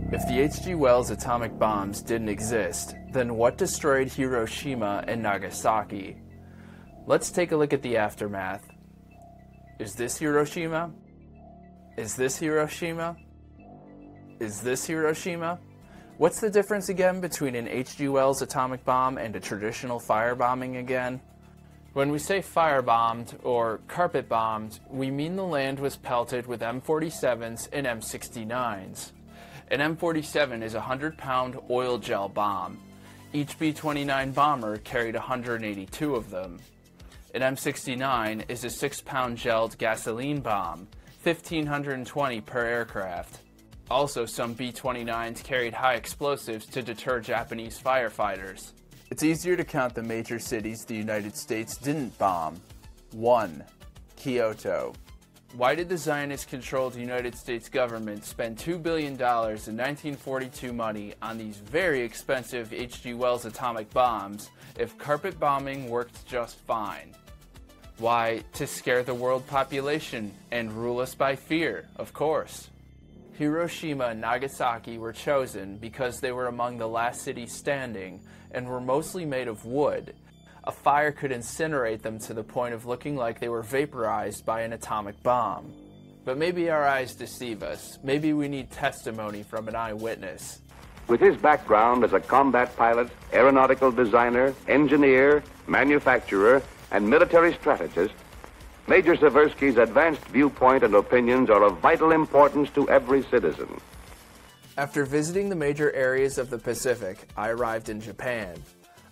If the H.G. Wells atomic bombs didn't exist, then what destroyed Hiroshima and Nagasaki? Let's take a look at the aftermath. Is this Hiroshima? Is this Hiroshima? Is this Hiroshima? What's the difference again between an H.G. Wells atomic bomb and a traditional firebombing again? When we say firebombed or carpet bombed, we mean the land was pelted with M47s and M69s. An M47 is a 100-pound oil gel bomb. Each B-29 bomber carried 182 of them. An M69 is a 6-pound gelled gasoline bomb, 1,520 per aircraft. Also, some B-29s carried high explosives to deter Japanese firefighters. It's easier to count the major cities the United States didn't bomb. 1. Kyoto. Why did the Zionist-controlled United States government spend $2 billion in 1942 money on these very expensive H.G. Wells atomic bombs if carpet bombing worked just fine? Why, to scare the world population and rule us by fear, of course. Hiroshima and Nagasaki were chosen because they were among the last cities standing and were mostly made of wood. A fire could incinerate them to the point of looking like they were vaporized by an atomic bomb. But maybe our eyes deceive us. Maybe we need testimony from an eyewitness. With his background as a combat pilot, aeronautical designer, engineer, manufacturer, and military strategist, Major Seversky's advanced viewpoint and opinions are of vital importance to every citizen. After visiting the major areas of the Pacific, I arrived in Japan.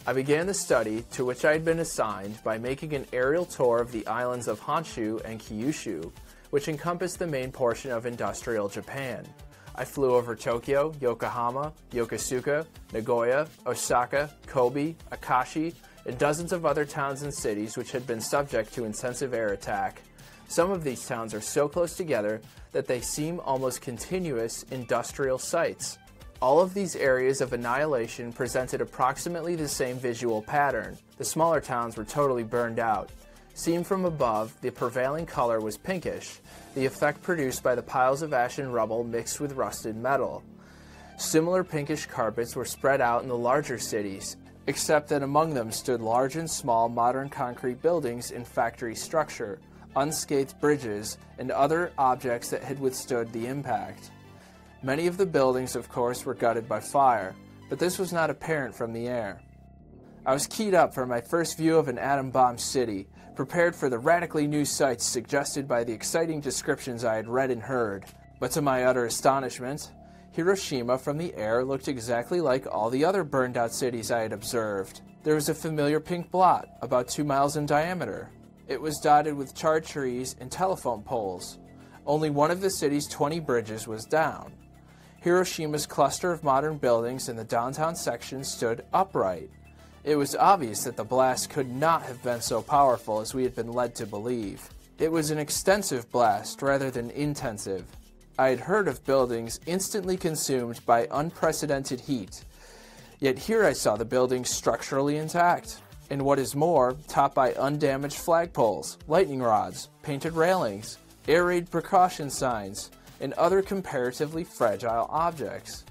I began the study to which I had been assigned by making an aerial tour of the islands of Honshu and Kyushu, which encompass the main portion of industrial Japan. I flew over Tokyo, Yokohama, Yokosuka, Nagoya, Osaka, Kobe, Akashi, and dozens of other towns and cities which had been subject to intensive air attack. Some of these towns are so close together that they seem almost continuous industrial sites. All of these areas of annihilation presented approximately the same visual pattern. The smaller towns were totally burned out. Seen from above, the prevailing color was pinkish, the effect produced by the piles of ash and rubble mixed with rusted metal. Similar pinkish carpets were spread out in the larger cities, except that among them stood large and small modern concrete buildings in factory structure, unscathed bridges, and other objects that had withstood the impact. Many of the buildings, of course, were gutted by fire, but this was not apparent from the air. I was keyed up for my first view of an atom-bomb city, prepared for the radically new sights suggested by the exciting descriptions I had read and heard. But to my utter astonishment, Hiroshima from the air looked exactly like all the other burned-out cities I had observed. There was a familiar pink blot, about 2 miles in diameter. It was dotted with charred trees and telephone poles. Only one of the city's 20 bridges was down. Hiroshima's cluster of modern buildings in the downtown section stood upright. It was obvious that the blast could not have been so powerful as we had been led to believe. It was an extensive blast rather than intensive. I had heard of buildings instantly consumed by unprecedented heat. Yet here I saw the buildings structurally intact, and what is more, topped by undamaged flagpoles, lightning rods, painted railings, air raid precaution signs, and other comparatively fragile objects.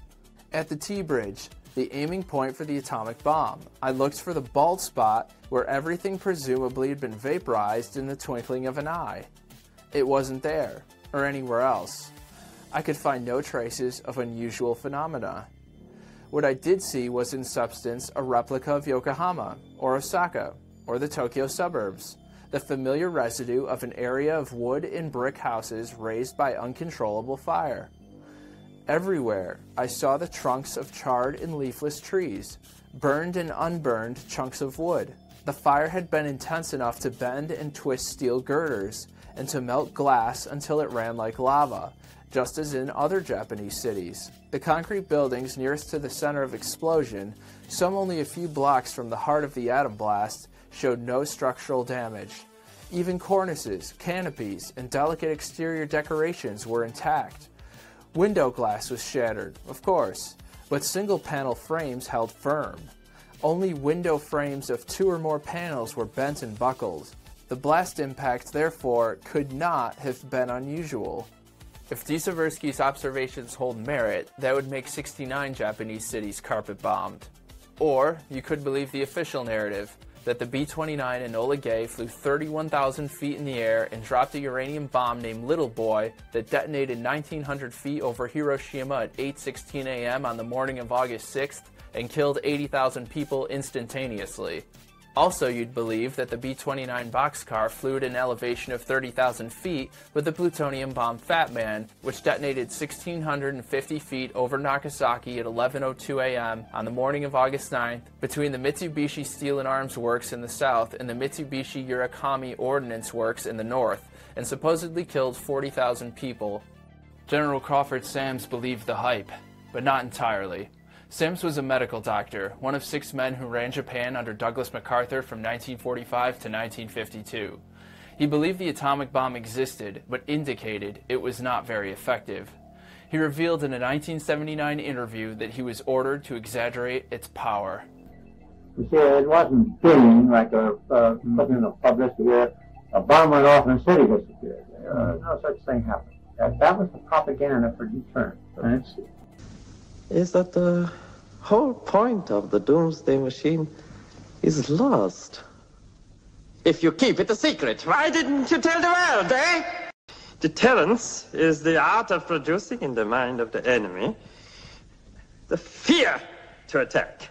At the T-bridge, the aiming point for the atomic bomb, I looked for the bald spot where everything presumably had been vaporized in the twinkling of an eye. It wasn't there, or anywhere else. I could find no traces of unusual phenomena. What I did see was in substance a replica of Yokohama, or Osaka, or the Tokyo suburbs, the familiar residue of an area of wood and brick houses razed by uncontrollable fire. Everywhere, I saw the trunks of charred and leafless trees, burned and unburned chunks of wood. The fire had been intense enough to bend and twist steel girders, and to melt glass until it ran like lava, just as in other Japanese cities. The concrete buildings nearest to the center of explosion, some only a few blocks from the heart of the atom blast, showed no structural damage. Even cornices, canopies, and delicate exterior decorations were intact. Window glass was shattered, of course, but single-panel frames held firm. Only window frames of 2 or more panels were bent and buckled. The blast impact, therefore, could not have been unusual. If D. Seversky's observations hold merit, that would make 69 Japanese cities carpet-bombed. Or, you could believe the official narrative, that the B-29 Enola Gay flew 31,000 feet in the air and dropped a uranium bomb named Little Boy that detonated 1,900 feet over Hiroshima at 8:16 a.m. on the morning of August 6th and killed 80,000 people instantaneously. Also, you'd believe that the B-29 boxcar flew at an elevation of 30,000 feet with the plutonium bomb Fat Man, which detonated 1,650 feet over Nagasaki at 11:02 a.m. on the morning of August 9th between the Mitsubishi Steel and Arms Works in the south and the Mitsubishi Urakami Ordnance Works in the north, and supposedly killed 40,000 people. General Crawford Sams believed the hype, but not entirely. Sams was a medical doctor, one of 6 men who ran Japan under Douglas MacArthur from 1945 to 1952. He believed the atomic bomb existed, but indicated it was not very effective. He revealed in a 1979 interview that he was ordered to exaggerate its power. You see, it wasn't being like putting in the publicity where a bomb went off and a city disappeared. No such thing happened. That was the propaganda for deterrence. Is that the whole point of the doomsday machine is lost. If you keep it a secret, why didn't you tell the world, eh? Deterrence is the art of producing in the mind of the enemy the fear to attack.